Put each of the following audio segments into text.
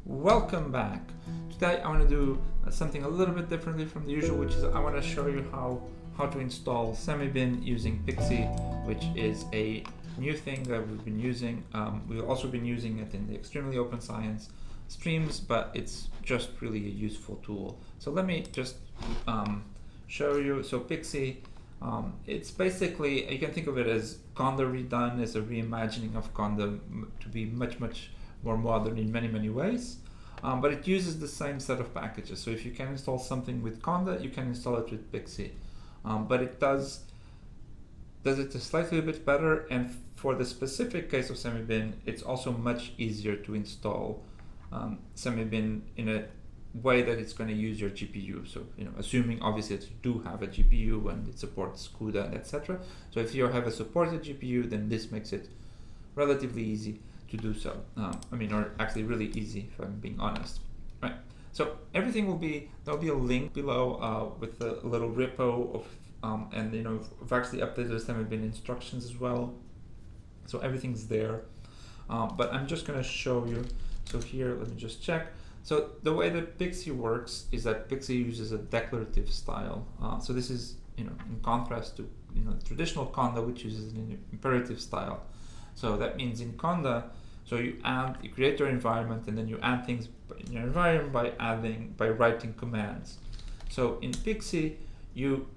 Welcome back. Today I want to do something a little bit differently from the usual, which is I want to show you how to install SemiBin using Pixi, which is a new thing that we've been using. We've also been using it in the extremely open science streams, but it's just really a useful tool. So let me just show you. So Pixi, it's basically, you can think of it as Conda redone, as a reimagining of Conda to be much more modern in many ways, but it uses the same set of packages. So if you can install something with Conda, you can install it with Pixi, but it does it a slightly bit better. And for the specific case of SemiBin, it's also much easier to install SemiBin in a way that it's going to use your GPU. So assuming obviously that you do have a GPU and it supports CUDA and etc. So if you have a supported GPU, then this makes it relatively easy to do so. Or actually really easy, if I'm being honest. Right. So everything there'll be a link below with a little repo of, and I've actually updated the SemiBin instructions as well. So everything's there. But I'm just going to show you. So here, let me just check. So the way that Pixi works is that Pixi uses a declarative style. So this is, in contrast to traditional Conda, which uses an imperative style. So that means in Conda, so you create your environment, and then you add things in your environment by writing commands. So in Pixi, you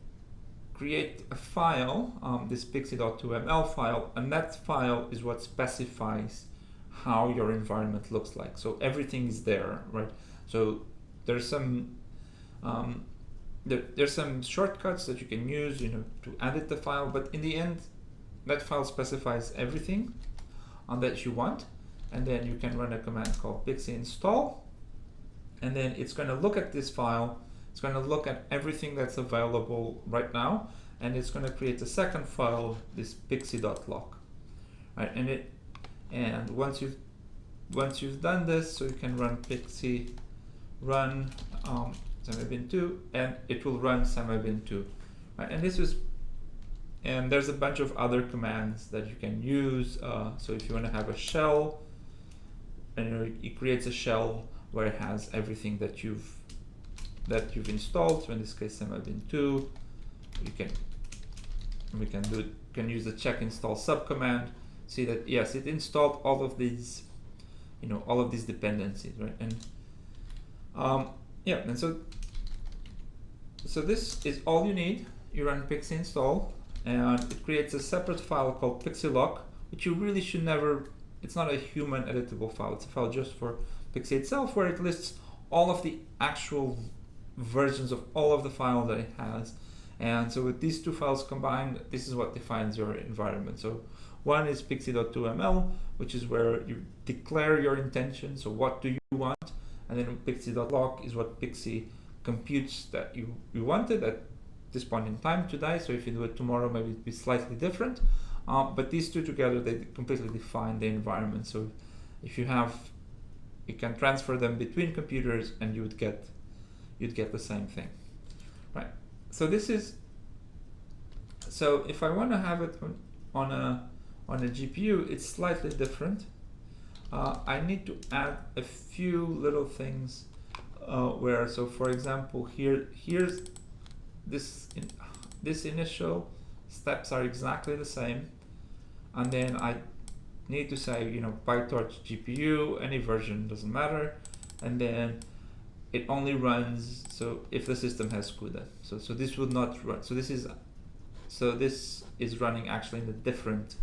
create a file, this pixi.2ml file, and that file is what specifies how your environment looks like. So everything is there, right? So there's some there's some shortcuts that you can use, to edit the file, but in the end, that file specifies everything that you want, and then you can run a command called pixi install, and then it's going to look at this file. It's going to look at everything that's available right now, and it's going to create a second file, this pixi.lock, right? And once you've done this, so you can run pixi run SemiBin2, and it will run SemiBin2, right? And there's a bunch of other commands that you can use. So if you want to have a shell, and it creates a shell where it has everything that you've installed. So in this case, SemiBin2. We can use the check install subcommand. See that yes, it installed all of these, all of these dependencies, right? And and so this is all you need. You run pixi install, and it creates a separate file called pixi-lock, which you really should never, it's not a human editable file. It's a file just for Pixi itself, where it lists all of the actual versions of all of the files that it has. And so with these two files combined, this is what defines your environment. So one is pixi.2ml, which is where you declare your intention. So what do you want? And then pixi.lock is what Pixi computes that you wanted at this point in time today. So if you do it tomorrow, maybe it'd be slightly different. But these two together, they completely define the environment. So if you can transfer them between computers, and you'd get the same thing, right? So if I want to have it on a GPU, it's slightly different. I need to add a few little things so for example, here's this initial steps are exactly the same, and then I need to say PyTorch GPU, any version doesn't matter, and then it only runs if the system has CUDA. So this would not run. So this is running actually in a different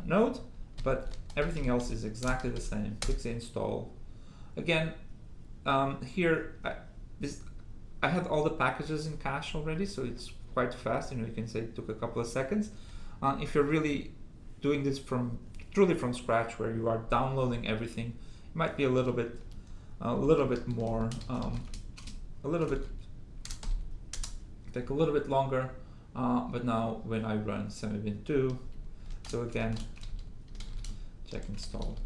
node, but everything else is exactly the same. Pixi install. Again, here I had all the packages in cache already, so it's quite fast. You can say it took a couple of seconds. If you're really doing this truly from scratch, where you are downloading everything, it might be a little bit more, take a little bit longer. But now when I run SemiBin2, so again, check install.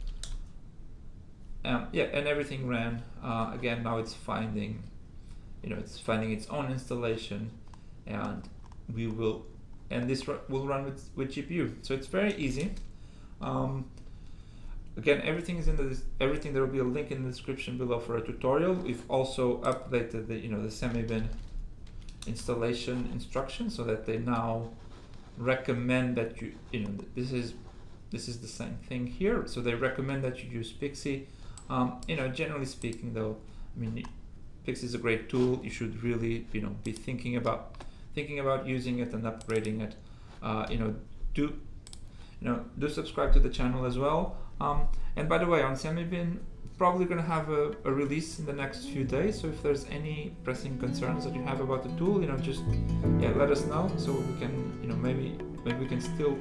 And everything ran. Again, now it's finding its own installation, and this will run with GPU. So it's very easy. again, everything is in everything. There will be a link in the description below for a tutorial. We've also updated the the SemiBin installation instructions so that they now recommend that this is the same thing here. So they recommend that you use Pixi. Generally speaking, though, I mean, Pixi is a great tool. You should really be thinking about using it and upgrading it. Do subscribe to the channel as well. And by the way, on SemiBin, probably going to have a release in the next few days. So if there's any pressing concerns that you have about the tool, just let us know, so we can maybe we can still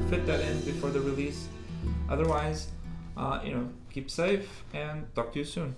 fit that in before the release. Otherwise, keep safe and talk to you soon.